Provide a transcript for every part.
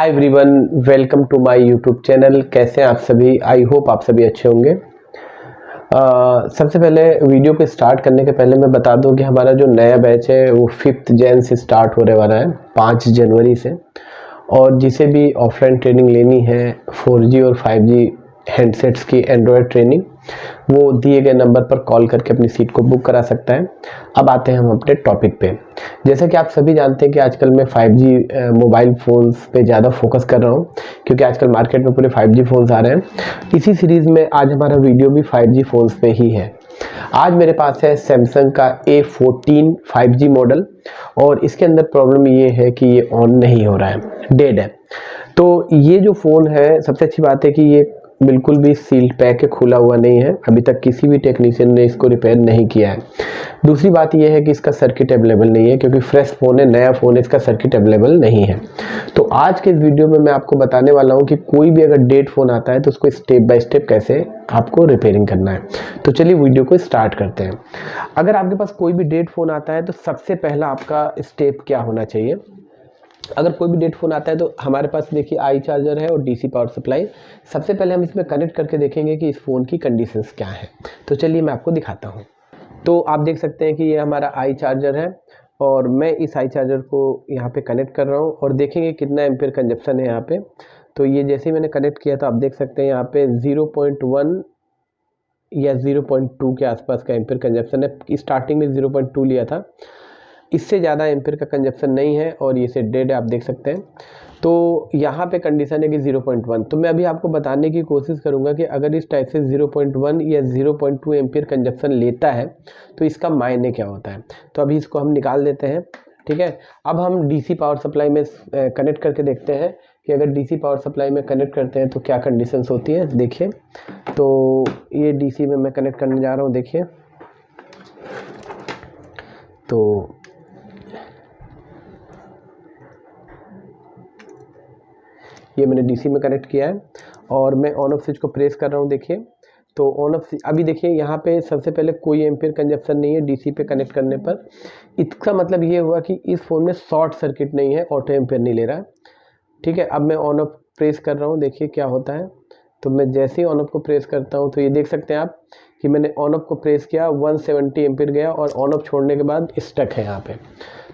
Hi everyone, welcome to my YouTube channel. कैसे हैं आप सभी? आई होप आप सभी अच्छे होंगे। सबसे पहले वीडियो को स्टार्ट करने के पहले मैं बता दूं कि हमारा जो नया बैच है वो 5th जैन से स्टार्ट होने वाला है, 5 जनवरी से। और जिसे भी ऑफलाइन ट्रेनिंग लेनी है 4G और 5G हैंडसेट्स की एंड्रॉयड ट्रेनिंग, वो दिए गए नंबर पर कॉल करके अपनी सीट को बुक करा सकता है। अब आते हैं हम अपने टॉपिक पे। जैसा कि आप सभी जानते हैं कि आजकल मैं 5G मोबाइल फ़ोन्स पे ज़्यादा फोकस कर रहा हूँ, क्योंकि आजकल मार्केट में पूरे 5G फ़ोन्स आ रहे हैं। इसी सीरीज़ में आज हमारा वीडियो भी 5G फ़ोन्स पे ही है। आज मेरे पास है सैमसंग का A14 5G मॉडल, और इसके अंदर प्रॉब्लम ये है कि ये ऑन नहीं हो रहा है, डेड है। तो ये जो फ़ोन है, सबसे अच्छी बात है कि ये बिल्कुल भी सील्ड पैक है, खुला हुआ नहीं है। अभी तक किसी भी टेक्नीशियन ने इसको रिपेयर नहीं किया है। दूसरी बात यह है कि इसका सर्किट अवेलेबल नहीं है, क्योंकि फ्रेश फ़ोन है, नया फ़ोन है, इसका सर्किट अवेलेबल नहीं है। तो आज के इस वीडियो में मैं आपको बताने वाला हूं कि कोई भी अगर डेड फ़ोन आता है तो उसको स्टेप बाय स्टेप कैसे आपको रिपेयरिंग करना है। तो चलिए वीडियो को स्टार्ट करते हैं। अगर आपके पास कोई भी डेड फ़ोन आता है तो सबसे पहला आपका स्टेप क्या होना चाहिए? अगर कोई भी डेड फ़ोन आता है तो हमारे पास देखिए आई चार्जर है और डीसी पावर सप्लाई। सबसे पहले हम इसमें कनेक्ट करके देखेंगे कि इस फ़ोन की कंडीशंस क्या है। तो चलिए मैं आपको दिखाता हूँ। तो आप देख सकते हैं कि ये हमारा आई चार्जर है, और मैं इस आई चार्जर को यहाँ पे कनेक्ट कर रहा हूँ और देखेंगे कितना एम्पीयर कंजप्शन है यहाँ पे। तो ये जैसे ही मैंने कनेक्ट किया तो आप देख सकते हैं यहाँ पे 0.1 या 0.2 के आसपास का एम्पीयर कंजप्शन है। स्टार्टिंग में 0.2 लिया था, इससे ज़्यादा एम्पीयर का कंजप्शन नहीं है, और ये से डेड है, आप देख सकते हैं। तो यहाँ पे कंडीशन है कि 0.1। तो मैं अभी आपको बताने की कोशिश करूँगा कि अगर इस टाइप से 0.1 या 0.2 एम्पीयर कंजप्शन लेता है तो इसका मायने क्या होता है। तो अभी इसको हम निकाल देते हैं, ठीक है। अब हम डीसी पावर सप्लाई में कनेक्ट करके देखते हैं कि अगर डीसी पावर सप्लाई में कनेक्ट करते हैं तो क्या कंडीशंस होती है। देखिए, तो ये डीसी में मैं कनेक्ट करने जा रहा हूँ। देखिए, तो ये मैंने डीसी में कनेक्ट किया है और मैं ऑन ऑफ स्विच को प्रेस कर रहा हूँ। देखिए, तो ऑन ऑफ, अभी देखिए यहाँ पे सबसे पहले कोई एम्पीयर कंजप्शन नहीं है डीसी पे कनेक्ट करने पर। इसका मतलब ये हुआ कि इस फ़ोन में शॉर्ट सर्किट नहीं है, ऑटो एम्पीयर नहीं ले रहा है, ठीक है। अब मैं ऑन ऑफ प्रेस कर रहा हूँ, देखिए क्या होता है। तो मैं जैसे ही ऑन ऑफ को प्रेस करता हूँ तो ये देख सकते हैं आप कि मैंने ऑन ऑफ को प्रेस किया, 170 एम्पीयर गया, और ऑन ऑफ छोड़ने के बाद स्टक है यहाँ पे।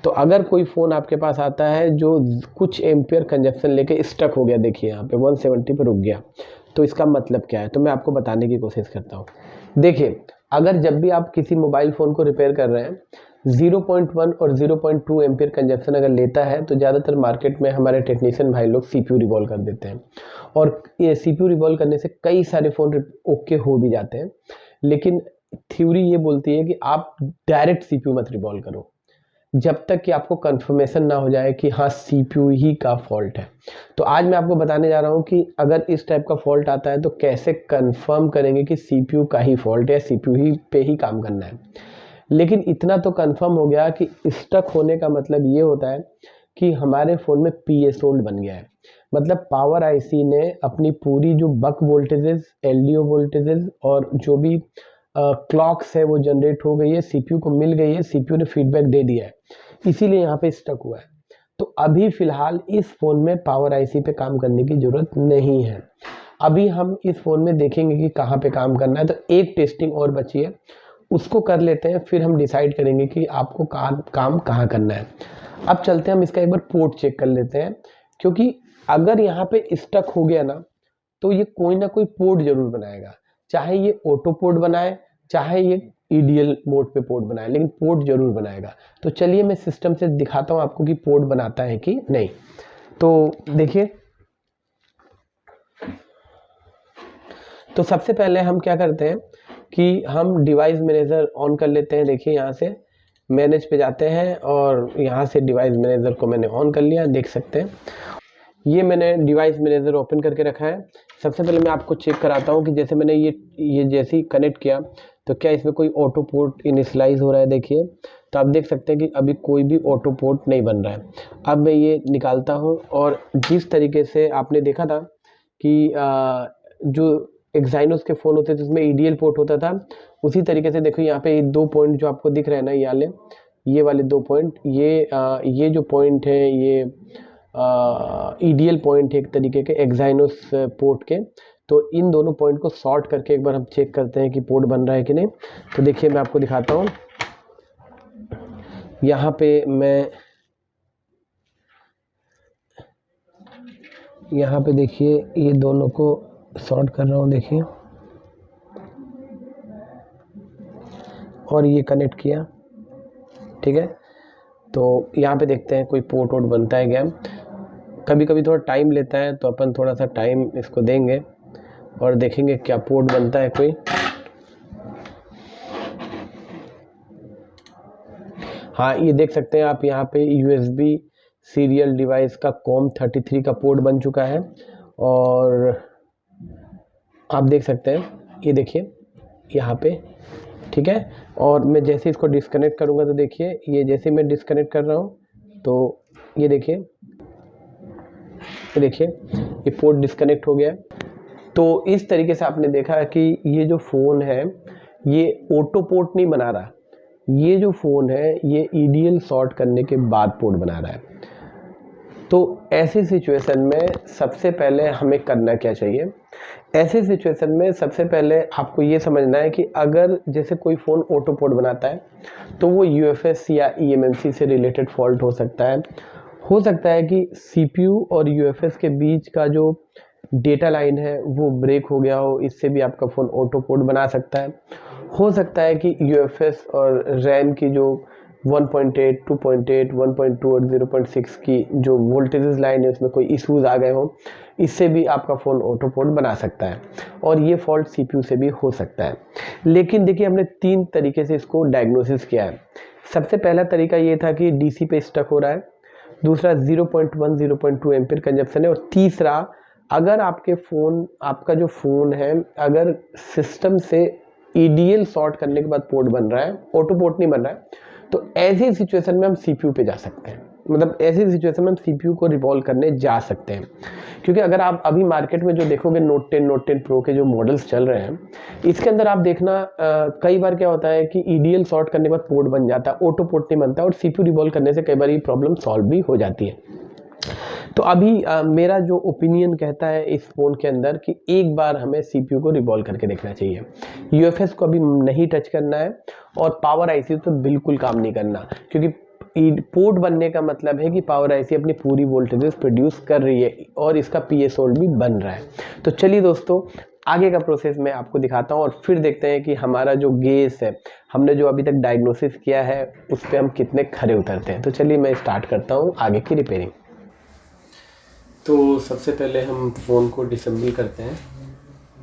तो अगर कोई फ़ोन आपके पास आता है जो कुछ एम्पीयर कंजप्शन लेके स्टक हो गया, देखिए यहाँ पे 170 पे रुक गया, तो इसका मतलब क्या है, तो मैं आपको बताने की कोशिश करता हूँ। देखिए, अगर जब भी आप किसी मोबाइल फ़ोन को रिपेयर कर रहे हैं 0.1 और 0.2 एम्पीयर कंजप्शन अगर लेता है तो ज़्यादातर मार्केट में हमारे टेक्नीशियन भाई लोग सीपीयू रिवॉल्व कर देते हैं, और ये सीपीयू रिवॉल्व करने से कई सारे फ़ोन ओके हो भी जाते हैं। लेकिन थ्योरी ये बोलती है कि आप डायरेक्ट सीपीयू मत रिवॉल्व करो जब तक कि आपको कंफर्मेशन ना हो जाए कि हाँ सीपीयू ही का फॉल्ट है। तो आज मैं आपको बताने जा रहा हूँ कि अगर इस टाइप का फॉल्ट आता है तो कैसे कंफर्म करेंगे कि सीपीयू का ही फॉल्ट है, सीपीयू ही पे ही काम करना है। लेकिन इतना तो कंफर्म हो गया कि स्टक होने का मतलब ये होता है कि हमारे फ़ोन में पीएस होल्ड बन गया है। मतलब पावर आईसी ने अपनी पूरी जो बक वोल्टेजेस, एलडीओ वोल्टेजेस और जो भी क्लॉक्स है वो जनरेट हो गई है, सीपीयू को मिल गई है, सीपीयू ने फीडबैक दे दिया है, इसीलिए यहाँ पे स्टक हुआ है। तो अभी फिलहाल इस फ़ोन में पावर आईसी पे काम करने की ज़रूरत नहीं है। अभी हम इस फ़ोन में देखेंगे कि कहाँ पे काम करना है। तो एक टेस्टिंग और बची है, उसको कर लेते हैं, फिर हम डिसाइड करेंगे कि आपको काम कहाँ करना है। अब चलते हैं, हम इसका एक बार पोर्ट चेक कर लेते हैं, क्योंकि अगर यहाँ पे स्टक हो गया ना तो ये कोई ना कोई पोर्ट जरूर बनाएगा, चाहे ये ऑटो पोर्ट बनाए, चाहे ये ईडीएल मोड पे पोर्ट बनाए, लेकिन पोर्ट जरूर बनाएगा। तो चलिए मैं सिस्टम से दिखाता हूँ आपको कि पोर्ट बनाता है कि नहीं। तो देखिए, तो सबसे पहले हम क्या करते हैं कि हम डिवाइस मैनेजर ऑन कर लेते हैं। देखिए, यहाँ से मैनेज पे जाते हैं और यहाँ से डिवाइस मैनेजर को मैंने ऑन कर लिया, देख सकते हैं। ये मैंने डिवाइस मैनेजर ओपन करके रखा है। सबसे पहले मैं आपको चेक कराता हूँ कि जैसे मैंने ये जैसे ही कनेक्ट किया तो क्या इसमें कोई ऑटो पोर्ट इनिशियलाइज हो रहा है। देखिए, तो आप देख सकते हैं कि अभी कोई भी ऑटो पोर्ट नहीं बन रहा है। अब मैं ये निकालता हूँ, और जिस तरीके से आपने देखा था कि जो एक्साइनोस के फ़ोन होते थे उसमें ईडीएल पोर्ट होता था, उसी तरीके से देखो यहाँ पे 2 पॉइंट जो आपको दिख रहे हैं ना, ये वाले 2 पॉइंट, ये जो पॉइंट है ये ईडीएल पॉइंट एक तरीके के एक्साइनोस पोर्ट के। तो इन दोनों पॉइंट को सॉर्ट करके एक बार हम चेक करते हैं कि पोर्ट बन रहा है कि नहीं। तो देखिए मैं आपको दिखाता हूँ, यहाँ पे मैं यहाँ पे देखिए ये दोनों को सॉर्ट कर रहा हूँ, देखिए, और ये कनेक्ट किया, ठीक है। तो यहाँ पे देखते हैं कोई पोर्ट वोट बनता है क्या। कभी कभी थोड़ा टाइम लेता है, तो अपन थोड़ा सा टाइम इसको देंगे और देखेंगे क्या पोर्ट बनता है कोई। हाँ, ये देख सकते हैं आप, यहाँ पे USB सीरियल डिवाइस का COM33 का पोर्ट बन चुका है। और आप देख सकते हैं, ये देखिए यहाँ पे, ठीक है। और मैं जैसे इसको डिस्कनेक्ट करूँगा तो देखिए, ये जैसे मैं डिस्कनेक्ट कर रहा हूँ तो ये देखिए, ये पोर्ट डिस्कनेक्ट हो गया। तो इस तरीके से आपने देखा कि ये जो फ़ोन है ये ऑटो पोर्ट नहीं बना रहा, ये जो फ़ोन है ये ईडीएल सॉर्ट करने के बाद पोर्ट बना रहा है। तो ऐसी सिचुएशन में सबसे पहले हमें करना क्या चाहिए? ऐसी सिचुएशन में सबसे पहले आपको ये समझना है कि अगर जैसे कोई फ़ोन ऑटो पोर्ट बनाता है तो वो यूएफएस या ईएमएमसी से रिलेटेड फॉल्ट हो सकता है। हो सकता है कि सीपीयू और यूएफएस के बीच का जो डेटा लाइन है वो ब्रेक हो गया हो, इससे भी आपका फ़ोन ऑटो पोर्ट बना सकता है। हो सकता है कि यूएफएस और रैम की जो 1.8, 2.8, 1.2 और 0.6 की जो वोल्टेजेस लाइन है उसमें कोई इश्यूज आ गए हों, इससे भी आपका फ़ोन ऑटो पोर्ट बना सकता है। और ये फॉल्ट सीपीयू से भी हो सकता है। लेकिन देखिए, हमने 3 तरीके से इसको डायग्नोसिस किया है। सबसे पहला तरीका ये था कि डीसी पे स्टक हो रहा है, दूसरा 0.1, 0.2 एम्पीयर कंजप्शन है, और तीसरा अगर आपका जो फ़ोन है अगर सिस्टम से ईडीएल सॉर्ट करने के बाद पोर्ट बन रहा है, ऑटो पोर्ट नहीं बन रहा है, तो ऐसी सिचुएशन में हम सीपीयू पे जा सकते हैं। मतलब ऐसी सिचुएशन में हम सीपीयू को रिवॉल्व करने जा सकते हैं। क्योंकि अगर आप अभी मार्केट में जो देखोगे नोट 10 प्रो के जो मॉडल्स चल रहे हैं, इसके अंदर आप देखना कई बार क्या होता है कि ईडीएल सॉर्ट करने के बाद पोर्ट बन जाता है, ऑटो पोर्ट नहीं बनता, और सीपीयू रिवॉल्व करने से कई बार ये प्रॉब्लम सॉल्व भी हो जाती है। तो अभी मेरा जो ओपिनियन कहता है इस फ़ोन के अंदर कि एक बार हमें सीपीयू को रिवॉल्व करके देखना चाहिए। यूएफएस को अभी नहीं टच करना है, और पावर आईसी तो बिल्कुल काम नहीं करना, क्योंकि पोर्ट बनने का मतलब है कि पावर आईसी अपनी पूरी वोल्टेजेस प्रोड्यूस कर रही है और इसका पीए सोल्ड भी बन रहा है। तो चलिए दोस्तों, आगे का प्रोसेस मैं आपको दिखाता हूँ और फिर देखते हैं कि हमारा जो गेस है, हमने जो अभी तक डायग्नोसिस किया है, उस पर हम कितने खरे उतरते हैं। तो चलिए मैं स्टार्ट करता हूँ आगे की रिपेयरिंग। तो सबसे पहले हम फ़ोन को डिसेंबल करते हैं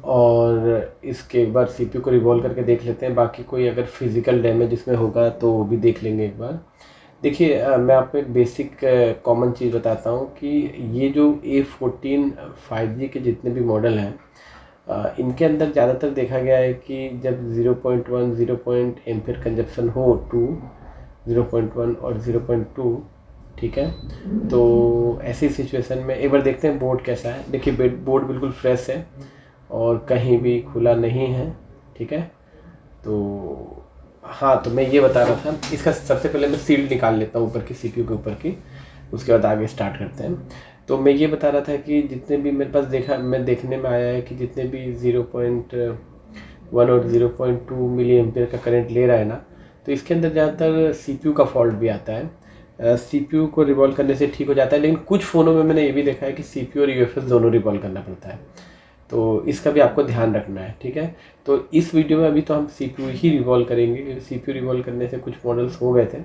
और इसके एक बार सीपीयू को रिवॉल्व करके देख लेते हैं। बाकी कोई अगर फिज़िकल डैमेज इसमें होगा तो वो भी देख लेंगे एक बार। देखिए, मैं आपको एक बेसिक कॉमन चीज़ बताता हूँ कि ये जो A14 5G के जितने भी मॉडल हैं, इनके अंदर ज़्यादातर देखा गया है कि जब 0.1, 0 एम्पीयर कंजप्शन हो, 0.1 और 0.2, ठीक है। तो ऐसी सिचुएशन में एक बार देखते हैं बोर्ड कैसा है। देखिए, बोर्ड बिल्कुल फ्रेश है और कहीं भी खुला नहीं है, ठीक है। तो हाँ, तो मैं ये बता रहा था, इसका सबसे पहले मैं सील निकाल लेता हूँ ऊपर की, सीपीयू के ऊपर की, उसके बाद आगे स्टार्ट करते हैं। तो मैं ये बता रहा था कि जितने भी मेरे पास देखने में आया है कि जितने भी 0.1 और 0.2 मिली एम्पीयर का करंट ले रहा है ना, तो इसके अंदर ज़्यादातर सीपीयू का फॉल्ट भी आता है। सीपीयू को रिवॉल्व करने से ठीक हो जाता है, लेकिन कुछ फ़ोनों में मैंने ये भी देखा है कि सीपीयू और यूएफएस दोनों रिवॉल्व करना पड़ता है। तो इसका भी आपको ध्यान रखना है, ठीक है। तो इस वीडियो में अभी तो हम सीपीयू ही रिवॉल्व करेंगे, क्योंकि सीपीयू रिवॉल्व करने से कुछ मॉडल्स हो गए थे।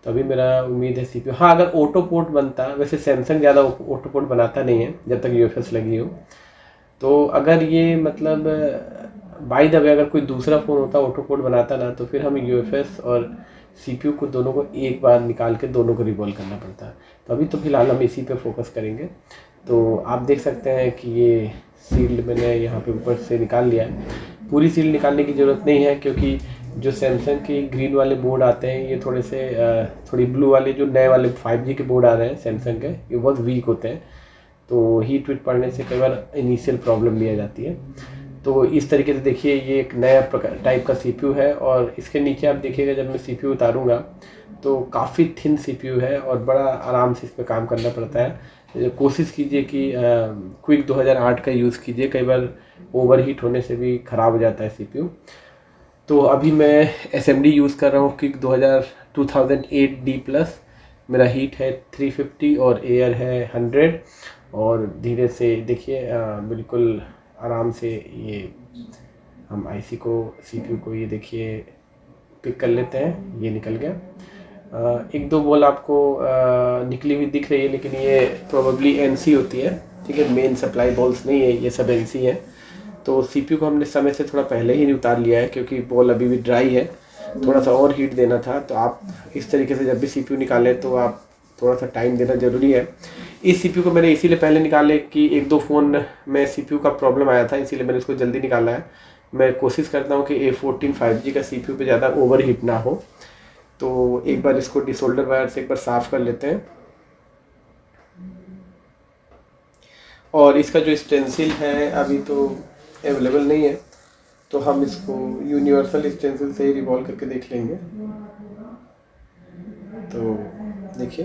तो अभी मेरा उम्मीद है सीपीयू, हाँ, अगर ऑटो पोर्ट बनता, वैसे सैमसंग ज़्यादा ऑटो पोर्ट बनाता नहीं है जब तक यूएफएस लगी हो। तो अगर ये मतलब बाय द वे अगर कोई दूसरा फ़ोन होता ऑटो पोर्ट बनाता ना, तो फिर हमें यूएफएस और सीपीयू को दोनों को एक बार निकाल के दोनों को रिवॉल्व करना पड़ता है। तो अभी तो फिलहाल हम इसी पे फोकस करेंगे। तो आप देख सकते हैं कि ये सील मैंने यहाँ पे ऊपर से निकाल लिया है। पूरी सील निकालने की ज़रूरत नहीं है, क्योंकि जो सैमसंग के ग्रीन वाले बोर्ड आते हैं, ये थोड़ी ब्लू वाले जो नए वाले 5G के बोर्ड आ रहे हैं सैमसंग के, ये बहुत वीक होते हैं। तो हीट वीट पड़ने से कई बार इनिशियल प्रॉब्लम भी आ जाती है। तो इस तरीके से देखिए, ये एक नया टाइप का सीपीयू है, और इसके नीचे आप देखिएगा जब मैं सीपीयू उतारूंगा तो काफ़ी थिन सीपीयू है और बड़ा आराम से इस पर काम करना पड़ता है। कोशिश कीजिए कि क्विक 2008 का यूज़ कीजिए, कई बार ओवरहीट होने से भी ख़राब हो जाता है सीपीयू। तो अभी मैं एसएमडी यूज़ कर रहा हूँ क्विक 2008D प्लस। मेरा हीट है 350 और एयर है 100। और धीरे से देखिए बिल्कुल आराम से ये हम आईसी को, सीपीयू को, ये देखिए पिक कर लेते हैं। ये निकल गया। एक दो बॉल आपको निकली हुई दिख रही है, लेकिन ये प्रोबेबली एनसी होती है, ठीक है। मेन सप्लाई बॉल्स नहीं है, ये सब एनसी है। तो सीपीयू को हमने समय से थोड़ा पहले ही उतार लिया है, क्योंकि बॉल अभी भी ड्राई है, थोड़ा सा और हीट देना था। तो आप इस तरीके से जब भी सीपीयू निकालें तो आप थोड़ा सा टाइम देना ज़रूरी है। इस सीपीयू को मैंने इसीलिए पहले निकाले कि एक दो फ़ोन में सीपीयू का प्रॉब्लम आया था, इसीलिए मैंने इसको जल्दी निकाला है। मैं कोशिश करता हूँ कि A14 5G का सीपीयू पे ज़्यादा ओवर हीट ना हो। तो एक बार इसको डिसोल्डर वायर से एक बार साफ़ कर लेते हैं। और इसका जो स्टेंसिल है अभी तो अवेलेबल नहीं है, तो हम इसको यूनिवर्सल स्टेंसिल से ही रिवॉल्व करके देख लेंगे। तो देखिए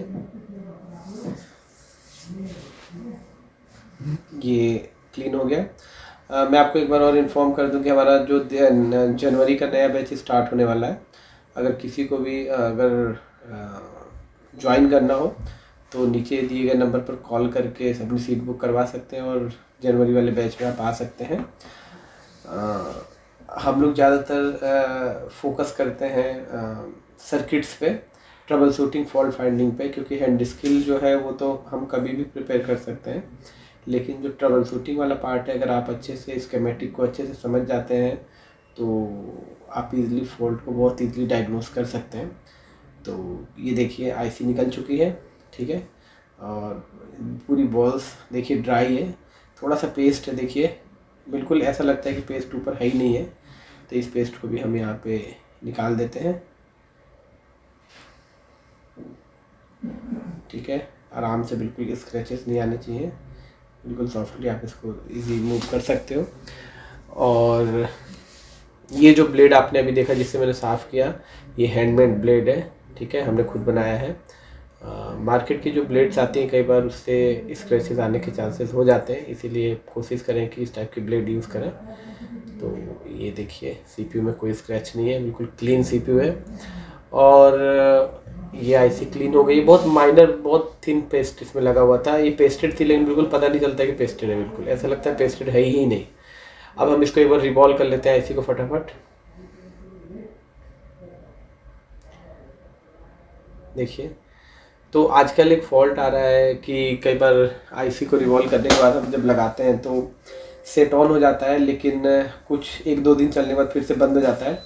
ये क्लीन हो गया। मैं आपको एक बार और इन्फॉर्म कर दूं कि हमारा जो जनवरी का नया बैच स्टार्ट होने वाला है। अगर किसी को भी अगर ज्वाइन करना हो तो नीचे दिए गए नंबर पर कॉल करके अपनी सीट बुक करवा सकते हैं और जनवरी वाले बैच में आप आ सकते हैं। हम लोग ज़्यादातर फोकस करते हैं सर्किट्स पे, ट्रबल शूटिंग, फॉल्ट फाइंडिंग पे, क्योंकि हैंड स्किल जो है वो तो हम कभी भी प्रिपेयर कर सकते हैं, लेकिन जो ट्रबल शूटिंग वाला पार्ट है, अगर आप अच्छे से स्कीमेटिक को अच्छे से समझ जाते हैं तो आप इजीली फॉल्ट को बहुत इजीली डायग्नोस कर सकते हैं। तो ये देखिए आईसी निकल चुकी है, ठीक है। और पूरी बॉल्स देखिए ड्राई है, थोड़ा सा पेस्ट है, देखिए बिल्कुल ऐसा लगता है कि पेस्ट ऊपर है ही नहीं है। तो इस पेस्ट को भी हम यहाँ पे निकाल देते हैं, ठीक है। आराम से, बिल्कुल स्क्रैचेस नहीं आने चाहिए, बिल्कुल सॉफ्टली आप इसको इजी मूव कर सकते हो। और ये जो ब्लेड आपने अभी देखा जिससे मैंने साफ़ किया, ये हैंडमेड ब्लेड है, ठीक है, हमने खुद बनाया है। मार्केट की जो ब्लेड्स आती हैं कई बार उससे स्क्रैचेस आने के चांसेस हो जाते हैं, इसीलिए कोशिश करें कि इस टाइप की ब्लेड यूज़ करें। तो ये देखिए सीपीयू में कोई स्क्रैच नहीं है, बिल्कुल क्लीन सीपीयू है। और ये आईसी क्लीन हो गई। बहुत माइनर, बहुत थिन पेस्ट इसमें लगा हुआ था, ये पेस्टेड थी, लेकिन बिल्कुल पता नहीं चलता कि पेस्टेड है, बिल्कुल ऐसा लगता है पेस्टेड है ही नहीं। अब हम इसको एक बार रिवॉल्व कर लेते हैं आईसी को फटाफट। देखिए, तो आजकल एक फॉल्ट आ रहा है कि कई बार आईसी को रिवॉल्व करने के बाद हम जब लगाते हैं तो सेट ऑन हो जाता है, लेकिन कुछ एक दो दिन चलने के बाद फिर से बंद हो जाता है।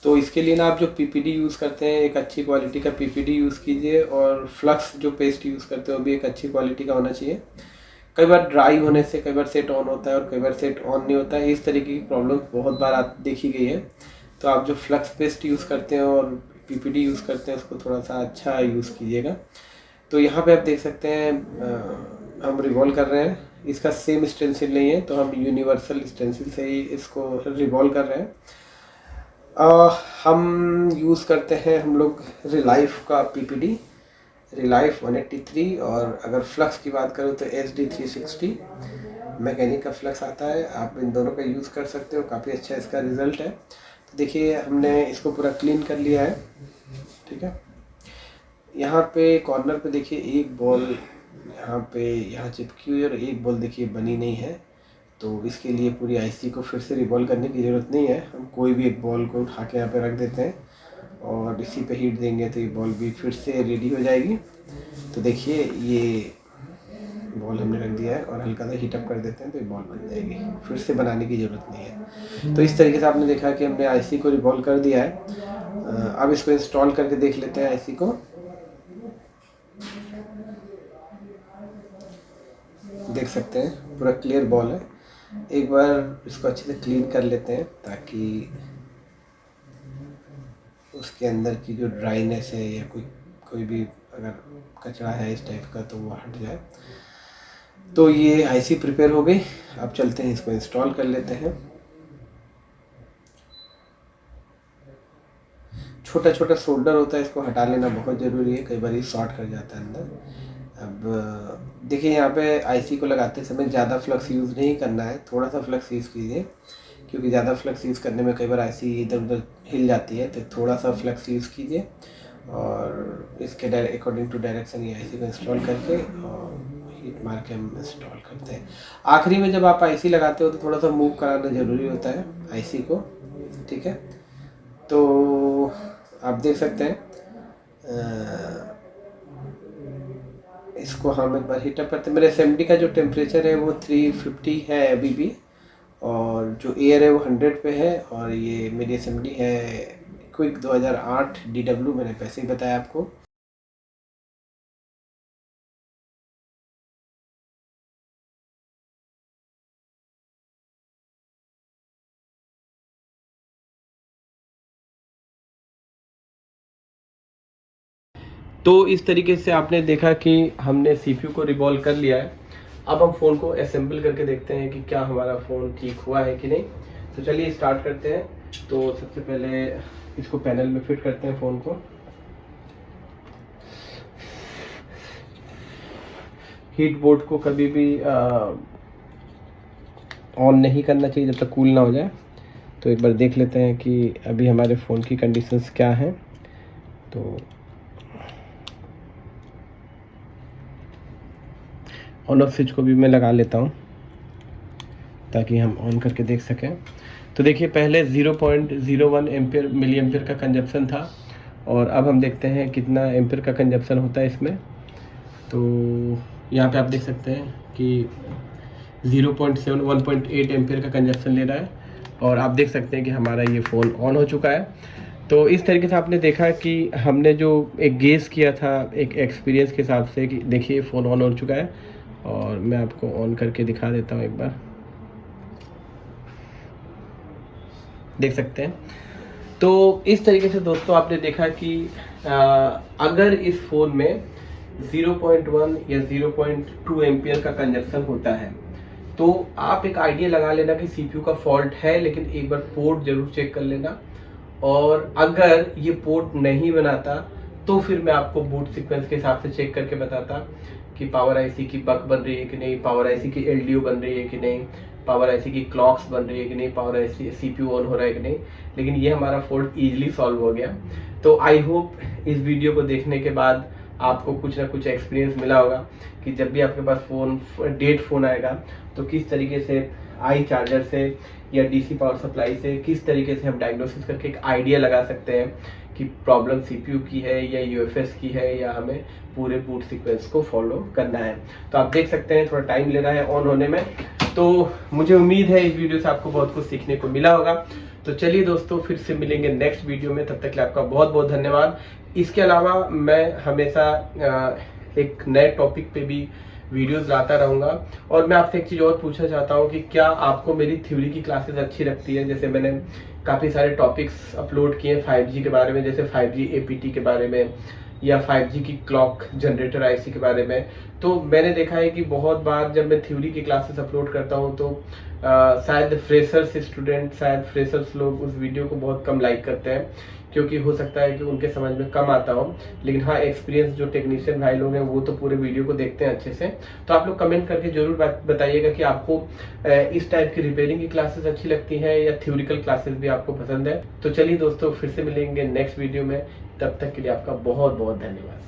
तो इसके लिए ना आप जो पीपीडी यूज़ करते हैं, एक अच्छी क्वालिटी का पीपीडी यूज़ कीजिए, और फ्लक्स जो पेस्ट यूज़ करते हो वो भी एक अच्छी क्वालिटी का होना चाहिए। कई बार ड्राई होने से कई बार सेट ऑन होता है और कई बार सेट ऑन नहीं होता है, इस तरीके की प्रॉब्लम बहुत बार देखी गई है। तो आप जो फ्लक्स पेस्ट यूज़ करते हैं और पीपीडी यूज़ करते हैं उसको थोड़ा सा अच्छा यूज़ कीजिएगा। तो यहाँ पे आप देख सकते हैं हम रिवॉल्व कर रहे हैं, इसका सेम स्टेंसिल नहीं है, तो हम यूनिवर्सल स्टेंसिल से ही इसको रिवॉल्व कर रहे हैं। हम यूज़ करते हैं हम लोग रिलाइफ का पीपीडी, रिलाइफ 183, और अगर फ्लक्स की बात करूँ तो SD 360 मैकेनिक का फ्लक्स आता है। आप इन दोनों का यूज़ कर सकते हो, काफ़ी अच्छा इसका रिज़ल्ट है। तो देखिए हमने इसको पूरा क्लीन कर लिया है, ठीक है। यहाँ पे कॉर्नर पे देखिए एक बॉल यहाँ चिपकी हुई है और एक बॉल देखिए बनी नहीं है। तो इसके लिए पूरी आईसी को फिर से रिवॉल्व करने की ज़रूरत नहीं है, हम कोई भी एक बॉल को उठा के यहाँ पे रख देते हैं और इसी पे हीट देंगे तो ये बॉल भी फिर से रेडी हो जाएगी। तो देखिए ये बॉल हमने रख दिया है और हल्का सा हीटअप कर देते हैं तो ये बॉल बन जाएगी, फिर से बनाने की ज़रूरत नहीं है। तो इस तरीके से आपने देखा कि हमने आईसी को रिवॉल्व कर दिया है। अब इसको इंस्टॉल करके देख लेते हैं आईसी को। देख सकते हैं पूरा क्लियर बॉल है। एक बार इसको अच्छे से क्लीन कर लेते हैं ताकि उसके अंदर की जो ड्राइनेस है या कोई भी अगर कचरा है इस टाइप का तो वो हट जाए। तो ये आईसी प्रिपेयर हो गई, अब चलते हैं इसको इंस्टॉल कर लेते हैं। छोटा छोटा सोल्डर होता है, इसको हटा लेना बहुत ज़रूरी है, कई बार ये शॉर्ट कर जाता है अंदर। अब देखिए यहाँ पे आईसी को लगाते समय ज़्यादा फ्लक्स यूज़ नहीं करना है, थोड़ा सा फ्लक्स यूज़ कीजिए, क्योंकि ज़्यादा फ्लक्स यूज़ करने में कई बार आईसी इधर उधर हिल जाती है। तो थोड़ा सा फ्लक्स यूज़ कीजिए और इसके अकॉर्डिंग टू डायरेक्शन ये आईसी को इंस्टॉल करके और हीट मार के हम इंस्टॉल करते हैं। आखिरी में जब आप आईसी लगाते हो तो थोड़ा सा मूव कराना ज़रूरी होता है आईसी को, ठीक है। तो आप देख सकते हैं इसको हम एक बार हीटअप करते हैं। मेरे एसएमडी का जो टेम्परेचर है वो 350 है अभी भी, और जो एयर है वो 100 पे है। और ये मेरी एसएमडी है क्विक 2008 DW, मैंने पैसे ही बताया आपको। तो इस तरीके से आपने देखा कि हमने सीपीयू को रिवॉल्व कर लिया है। अब हम फ़ोन को असेंबल करके देखते हैं कि क्या हमारा फ़ोन ठीक हुआ है कि नहीं। तो चलिए स्टार्ट करते हैं। तो सबसे पहले इसको पैनल में फिट करते हैं फ़ोन को। हीट बोर्ड को कभी भी ऑन नहीं करना चाहिए जब तक कूल ना हो जाए। तो एक बार देख लेते हैं कि अभी हमारे फ़ोन की कंडीशंस क्या हैं। तो ऑन ऑफ स्विच को भी मैं लगा लेता हूँ ताकि हम ऑन करके देख सकें। तो देखिए पहले 0.01 एम्पियर मिली एम्पियर का कंजप्शन था, और अब हम देखते हैं कितना एम्पियर का कंजप्शन होता है इसमें। तो यहाँ पे आप देख सकते हैं कि 0.7 1.8 एम्पियर का कंजप्शन ले रहा है, और आप देख सकते हैं कि हमारा ये फ़ोन ऑन हो चुका है। तो इस तरीके से आपने देखा कि हमने जो एक गेस किया था एक एक्सपीरियंस के हिसाब से कि देखिए फ़ोन ऑन हो चुका है, और मैं आपको ऑन करके दिखा देता हूँ एक बार, देख सकते हैं। तो इस तरीके से दोस्तों आपने देखा कि अगर इस फ़ोन में 0.1 या 0.2 एम्पियर का कंजप्शन होता है तो आप एक आइडिया लगा लेना कि सीपीयू का फॉल्ट है, लेकिन एक बार पोर्ट जरूर चेक कर लेना। और अगर ये पोर्ट नहीं बनाता तो फिर मैं आपको बूट सीक्वेंस के हिसाब से चेक करके बताता कि पावर आईसी की बक बन रही है कि नहीं, पावर आईसी की एलडीओ बन रही है कि नहीं, पावर आईसी की क्लॉक्स बन रही है कि नहीं, पावर आईसी सीपीयू ऑन हो रहा है कि नहीं। लेकिन ये हमारा फॉल्ट इजीली सॉल्व हो गया। तो आई होप इस वीडियो को देखने के बाद आपको कुछ ना कुछ एक्सपीरियंस मिला होगा कि जब भी आपके पास डेड फ़ोन आएगा तो किस तरीके से आई चार्जर से या डीसी पावर सप्लाई से किस तरीके से हम डायग्नोसिस करके एक आइडिया लगा सकते हैं कि प्रॉब्लम सीपीयू की है या यूएफएस की है या हमें पूरे बूट सीक्वेंस को फॉलो करना है। तो आप देख सकते हैं थोड़ा टाइम ले रहा है ऑन होने में। तो मुझे उम्मीद है इस वीडियो से आपको बहुत कुछ सीखने को मिला होगा। तो चलिए दोस्तों, फिर से मिलेंगे नेक्स्ट वीडियो में। तब तक के लिए आपका बहुत बहुत धन्यवाद। इसके अलावा मैं हमेशा एक नए टॉपिक पे भी वीडियोस लाता रहूँगा। और मैं आपसे एक चीज़ और पूछना चाहता हूँ कि क्या आपको मेरी थ्योरी की क्लासेस अच्छी लगती है। जैसे मैंने काफ़ी सारे टॉपिक्स अपलोड किए 5G के बारे में, जैसे 5G APT के बारे में या 5G की क्लॉक जनरेटर आईसी के बारे में। तो मैंने देखा है कि बहुत बार जब मैं थ्योरी की क्लासेस अपलोड करता हूँ तो शायद फ्रेशर्स स्टूडेंट, शायद फ्रेशर्स लोग उस वीडियो को बहुत कम लाइक करते हैं, क्योंकि हो सकता है कि उनके समझ में कम आता हो। लेकिन हाँ, एक्सपीरियंस जो टेक्नीशियन भाई लोग हैं वो तो पूरे वीडियो को देखते हैं अच्छे से। तो आप लोग कमेंट करके जरूर बताइएगा कि आपको इस टाइप की रिपेयरिंग की क्लासेस अच्छी लगती है या थ्योरिकल क्लासेस भी आपको पसंद है। तो चलिए दोस्तों, फिर से मिलेंगे नेक्स्ट वीडियो में। तब तक के लिए आपका बहुत बहुत धन्यवाद।